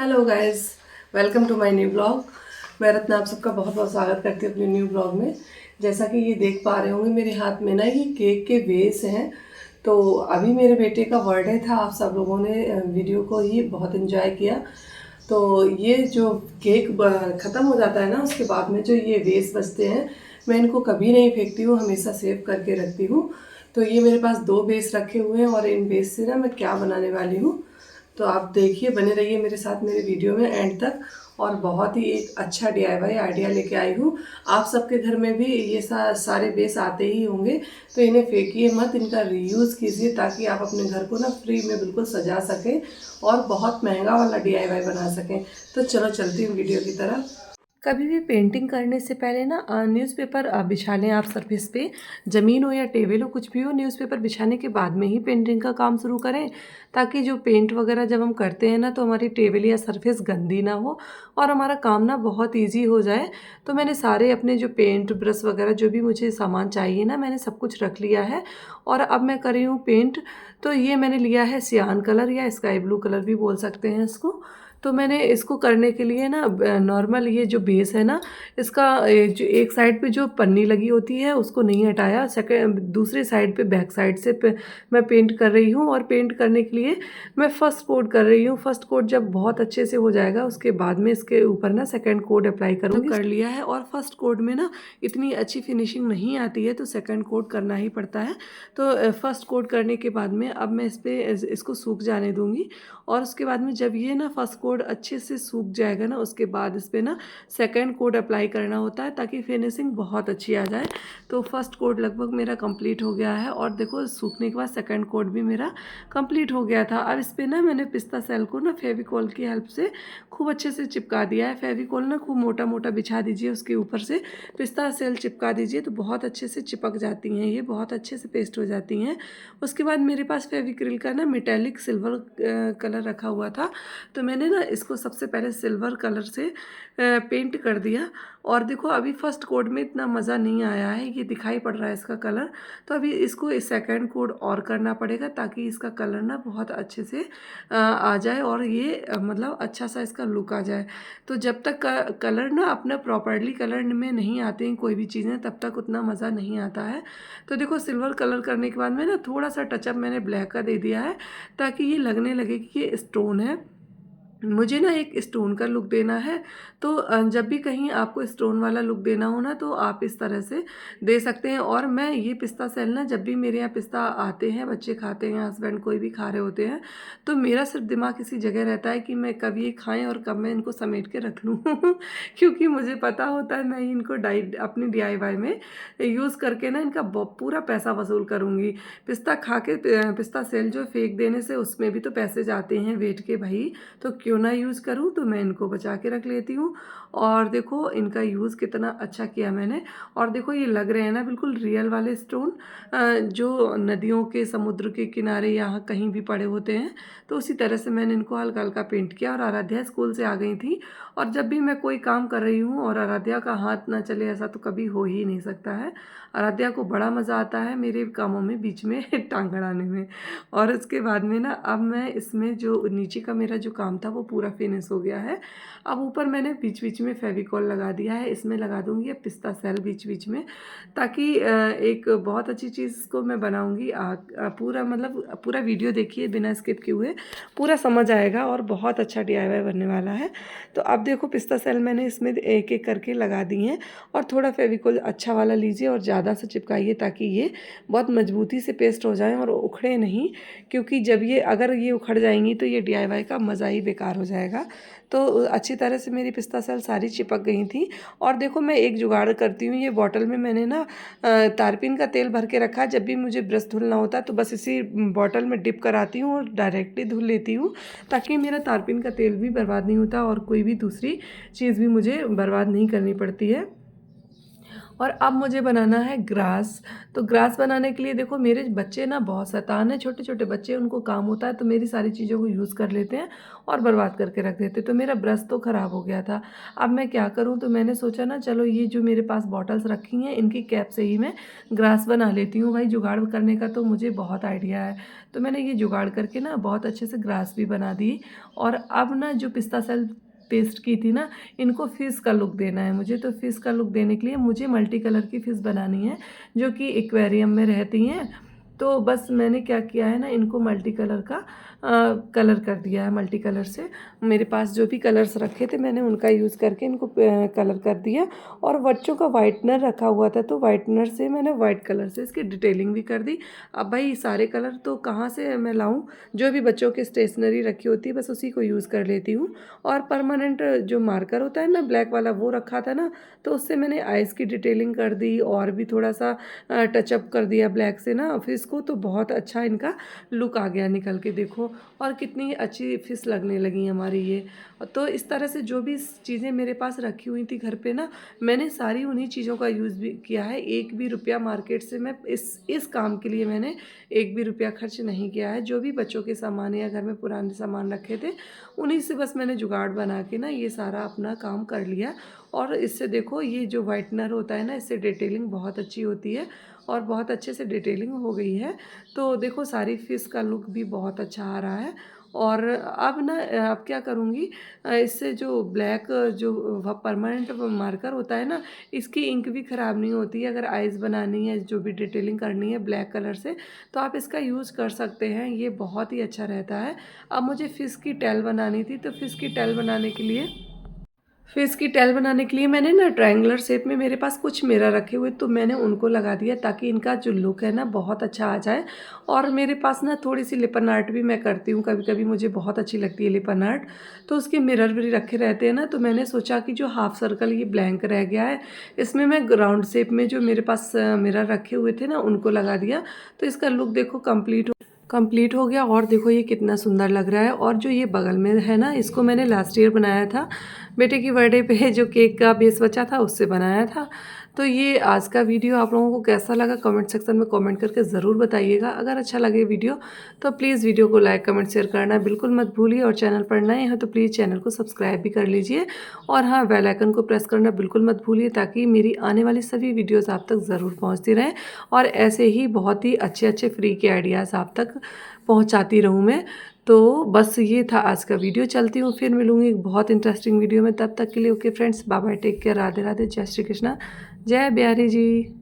Hello guys, welcome to my new blog. मैं रत्ना आप सबका बहुत बहुत स्वागत करती हूँ अपने न्यू ब्लॉग में। जैसा कि ये देख पा रहे होंगे मेरे हाथ में ना ये केक के वेस हैं। तो अभी मेरे बेटे का बर्थडे था, आप सब लोगों ने वीडियो को ही बहुत एंजॉय किया। तो ये जो केक ख़त्म हो जाता है ना, उसके बाद में जो ये वेस बचते हैं, मैं इनको कभी नहीं फेंकती हूँ, हमेशा सेव करके रखती हूँ। तो ये मेरे पास 2 बेस रखे हुए हैं और इन बेस से ना मैं क्या बनाने वाली हूँ, तो आप देखिए, बने रहिए मेरे साथ मेरे वीडियो में एंड तक। और बहुत ही एक अच्छा DIY आइडिया लेके आई हूँ। आप सबके घर में भी ये सारे बेस आते ही होंगे, तो इन्हें फेंकिए मत, इनका रीयूज़ कीजिए ताकि आप अपने घर को ना फ्री में बिल्कुल सजा सकें और बहुत महंगा वाला DIY बना सकें। तो चलो चलती हूँ वीडियो की तरफ। कभी भी पेंटिंग करने से पहले ना न्यूज़पेपर बिछा लें आप सरफेस पे, ज़मीन हो या टेबल हो, कुछ भी हो, न्यूज़पेपर बिछाने के बाद में ही पेंटिंग का काम शुरू करें, ताकि जो पेंट वगैरह जब हम करते हैं ना, तो हमारी टेबल या सरफेस गंदी ना हो और हमारा काम ना बहुत ईजी हो जाए। तो मैंने सारे अपने जो पेंट ब्रश वगैरह जो भी मुझे सामान चाहिए ना, मैंने सब कुछ रख लिया है और अब मैं कर रही हूँ पेंट। तो ये मैंने लिया है सियान कलर या स्काई ब्लू कलर भी बोल सकते हैं इसको। तो मैंने इसको करने के लिए ना नॉर्मल ये जो बेस है ना, इसका जो एक साइड पे जो पन्नी लगी होती है उसको नहीं हटाया, सेकंड दूसरी साइड पे बैक साइड से मैं पेंट कर रही हूँ। और पेंट करने के लिए मैं फर्स्ट कोट कर रही हूँ। फर्स्ट कोट जब बहुत अच्छे से हो जाएगा उसके बाद में इसके ऊपर ना सेकंड कोट अप्लाई करूँगी। तो कर लिया है और फर्स्ट कोट में ना इतनी अच्छी फिनिशिंग नहीं आती है, तो सेकंड कोट करना ही पड़ता है। तो फर्स्ट कोट करने के बाद में अब मैं इसको सूख जाने दूँगी। और उसके बाद में जब ये ना फर्स्ट कोट अच्छे से सूख जाएगा ना, उसके बाद इस पर ना सेकंड कोट अप्लाई करना होता है ताकि फिनिशिंग बहुत अच्छी आ जाए। तो फर्स्ट कोट लगभग मेरा कंप्लीट हो गया है और देखो सूखने के बाद सेकंड कोट भी मेरा कंप्लीट हो गया था। अब इस पर ना मैंने पिस्ता सेल को ना फेविकॉल की हेल्प से खूब अच्छे से चिपका दिया है। फेविकॉल ना खूब मोटा मोटा बिछा दीजिए, उसके ऊपर से पिस्ता सेल चिपका दीजिए, तो बहुत अच्छे से चिपक जाती हैं, ये बहुत अच्छे से पेस्ट हो जाती हैं। उसके बाद मेरे पास फेविक्रिल का ना मेटेलिक सिल्वर कलर रखा हुआ था, तो मैंने ना इसको सबसे पहले सिल्वर कलर से पेंट कर दिया। और देखो अभी फर्स्ट कोट में इतना मज़ा नहीं आया है, ये दिखाई पड़ रहा है इसका कलर। तो अभी इसको इस सेकंड कोट और करना पड़ेगा ताकि इसका कलर ना बहुत अच्छे से आ जाए और ये मतलब अच्छा सा इसका लुक आ जाए। तो जब तक कलर ना अपना प्रॉपरली कलर में नहीं आते हैं कोई भी चीज़ें, तब तक उतना मज़ा नहीं आता है। तो देखो सिल्वर कलर करने के बाद में ना थोड़ा सा टचअप मैंने ब्लैक का दे दिया है ताकि ये लगने लगे कि ये स्टोन है। मुझे ना एक स्टोन का लुक देना है। तो जब भी कहीं आपको स्टोन वाला लुक देना हो ना, तो आप इस तरह से दे सकते हैं। और मैं ये पिस्ता सेल ना, जब भी मेरे यहाँ पिस्ता आते हैं, बच्चे खाते हैं, हस्बैंड कोई भी खा रहे होते हैं, तो मेरा सिर्फ दिमाग इसी जगह रहता है कि मैं कब ये खाएं और कब मैं इनको समेट के रख लूँ क्योंकि मुझे पता होता है मैं इनको अपनी DIY में यूज़ करके ना इनका पूरा पैसा वसूल करूँगी। पिस्ता खा के पिस्ता सेल जो फेंक देने से उसमें भी तो पैसे जाते हैं वेट के भाई, तो क्यों ना यूज़ करूँ। तो मैं इनको बचा के रख लेती हूँ। और देखो इनका यूज़ कितना अच्छा किया मैंने। और देखो ये लग रहे हैं ना बिल्कुल रियल वाले स्टोन, जो नदियों के समुद्र के किनारे यहाँ कहीं भी पड़े होते हैं। तो उसी तरह से मैंने इनको हल्का हल्का पेंट किया। और आराध्या स्कूल से आ गई थी, और जब भी मैं कोई काम कर रही हूँ और आराध्या का हाथ ना चले, ऐसा तो कभी हो ही नहीं सकता है। आराध्या को बड़ा मज़ा आता है मेरे कामों में बीच में टांग अड़ाने में। और उसके बाद में ना अब मैं इसमें जो नीचे का मेरा जो काम था वो पूरा फिनिश हो गया है। अब ऊपर मैंने बीच बीच में फेविकॉल लगा दिया है, इसमें लगा दूंगी अब पिस्ता सेल बीच बीच में, ताकि एक बहुत अच्छी चीज़ को मैं बनाऊंगी। पूरा मतलब पूरा वीडियो देखिए बिना स्किप किए हुए, पूरा समझ आएगा और बहुत अच्छा DIY बनने वाला है। तो अब देखो पिस्ता सेल मैंने इसमें एक एक करके लगा दी हैं। और थोड़ा फेविकॉल अच्छा वाला लीजिए और ज़्यादा से चिपकाइए ताकि ये बहुत मजबूती से पेस्ट हो जाए और उखड़े नहीं, क्योंकि जब ये अगर ये उखड़ जाएंगी तो ये DIY का मज़ा ही बेकार हो जाएगा। तो अच्छी तरह से मेरी पिस्ता सेल सारी चिपक गई थी। और देखो मैं एक जुगाड़ करती हूँ, ये बॉटल में मैंने ना तारपीन का तेल भर के रखा है। जब भी मुझे ब्रश धुलना होता है तो बस इसी बॉटल में डिप कराती हूँ और डायरेक्टली धुल लेती हूँ, ताकि मेरा तारपीन का तेल भी बर्बाद नहीं होता और कोई भी दूसरी चीज़ भी मुझे बर्बाद नहीं करनी पड़ती है। और अब मुझे बनाना है ग्रास। तो ग्रास बनाने के लिए देखो मेरे बच्चे ना बहुत शैतान हैं, छोटे छोटे बच्चे, उनको काम होता है तो मेरी सारी चीज़ों को यूज़ कर लेते हैं और बर्बाद करके रख देते। तो मेरा ब्रश तो ख़राब हो गया था। अब मैं क्या करूँ, तो मैंने सोचा ना चलो ये जो मेरे पास बॉटल्स रखी हैं इनकी कैप से ही मैं ग्रास बना लेती हूँ। भाई जुगाड़ करने का तो मुझे बहुत आइडिया है। तो मैंने ये जुगाड़ करके ना बहुत अच्छे से ग्रास भी बना दी। और अब ना जो पिस्ता सेल पेस्ट की थी ना, इनको फ़िश का लुक देना है मुझे। तो फ़िश का लुक देने के लिए मुझे मल्टी कलर की फ़िश बनानी है जो कि एक्वेरियम में रहती हैं। तो बस मैंने क्या किया है ना, इनको मल्टी कलर का कलर कर दिया है। मल्टी कलर से मेरे पास जो भी कलर्स रखे थे मैंने उनका यूज़ करके इनको कलर कर दिया। और बच्चों का वाइटनर रखा हुआ था तो वाइटनर से मैंने वाइट कलर से इसकी डिटेलिंग भी कर दी। अब भाई सारे कलर तो कहाँ से मैं लाऊं, जो भी बच्चों की स्टेशनरी रखी होती है बस उसी को यूज़ कर लेती हूँ। और परमानेंट जो मार्कर होता है ना ब्लैक वाला, वो रखा था ना, तो उससे मैंने आइज़ की डिटेलिंग कर दी और भी थोड़ा सा टचअप कर दिया ब्लैक से ना फिश को। तो बहुत अच्छा इनका लुक आ गया निकल के, देखो। और कितनी अच्छी फिश लगने लगी हमारी ये। तो इस तरह से जो भी चीज़ें मेरे पास रखी हुई थी घर पे ना, मैंने सारी उन्हीं चीज़ों का यूज़ भी किया है। एक भी रुपया मार्केट से मैं इस काम के लिए मैंने एक भी रुपया खर्च नहीं किया है। जो भी बच्चों के सामान या घर में पुराने सामान रखे थे उन्हीं से बस मैंने जुगाड़ बना के ना ये सारा अपना काम कर लिया। और इससे देखो ये जो वाइटनर होता है ना, इससे डिटेलिंग बहुत अच्छी होती है और बहुत अच्छे से डिटेलिंग हो गई है। तो देखो सारी फिश का लुक भी बहुत अच्छा आ रहा है। और अब ना अब क्या करूँगी, इससे जो ब्लैक जो परमानेंट मार्कर होता है ना, इसकी इंक भी ख़राब नहीं होती है। अगर आइज़ बनानी है, जो भी डिटेलिंग करनी है ब्लैक कलर से, तो आप इसका यूज़ कर सकते हैं। ये बहुत ही अच्छा रहता है। अब मुझे फ़िश की टेल बनानी थी, तो फ़िश की टेल बनाने के लिए मैंने ना ट्रायंगुलर शेप में मेरे पास कुछ मिरर रखे हुए, तो मैंने उनको लगा दिया ताकि इनका जो लुक है ना बहुत अच्छा आ जाए। और मेरे पास ना थोड़ी सी लिपन आर्ट भी मैं करती हूँ, कभी कभी मुझे बहुत अच्छी लगती है लिपन आर्ट। तो उसके मिरर भी रखे रहते हैं ना, तो मैंने सोचा कि जो हाफ सर्कल ये ब्लैंक रह गया है, इसमें मैं राउंड शेप में जो मेरे पास मिरर रखे हुए थे ना उनको लगा दिया। तो इसका लुक देखो कंप्लीट हो गया। और देखो ये कितना सुंदर लग रहा है। और जो ये बगल में है ना, इसको मैंने लास्ट ईयर बनाया था, बेटे की बर्थडे पे जो केक का बेस बचा था उससे बनाया था। तो ये आज का वीडियो आप लोगों को कैसा लगा कमेंट सेक्शन में कमेंट करके ज़रूर बताइएगा। अगर अच्छा लगे वीडियो तो प्लीज़ वीडियो को लाइक कमेंट शेयर करना बिल्कुल मत भूलिए। और चैनल पर नए हैं तो प्लीज़ चैनल को सब्सक्राइब भी कर लीजिए। और हाँ, बेल आइकन को प्रेस करना बिल्कुल मत भूलिए ताकि मेरी आने वाली सभी वीडियोज़ आप तक ज़रूर पहुँचती रहें। और ऐसे ही बहुत ही अच्छे अच्छे फ्री के आइडियाज़ आप तक पहुँचाती रहूँ मैं। तो बस ये था आज का वीडियो। चलती हूँ, फिर मिलूँगी एक बहुत इंटरेस्टिंग वीडियो में। तब तक के लिए okay friends, bye bye, take care, Radhe Radhe, जय श्री कृष्णा, जय बिहारी जी।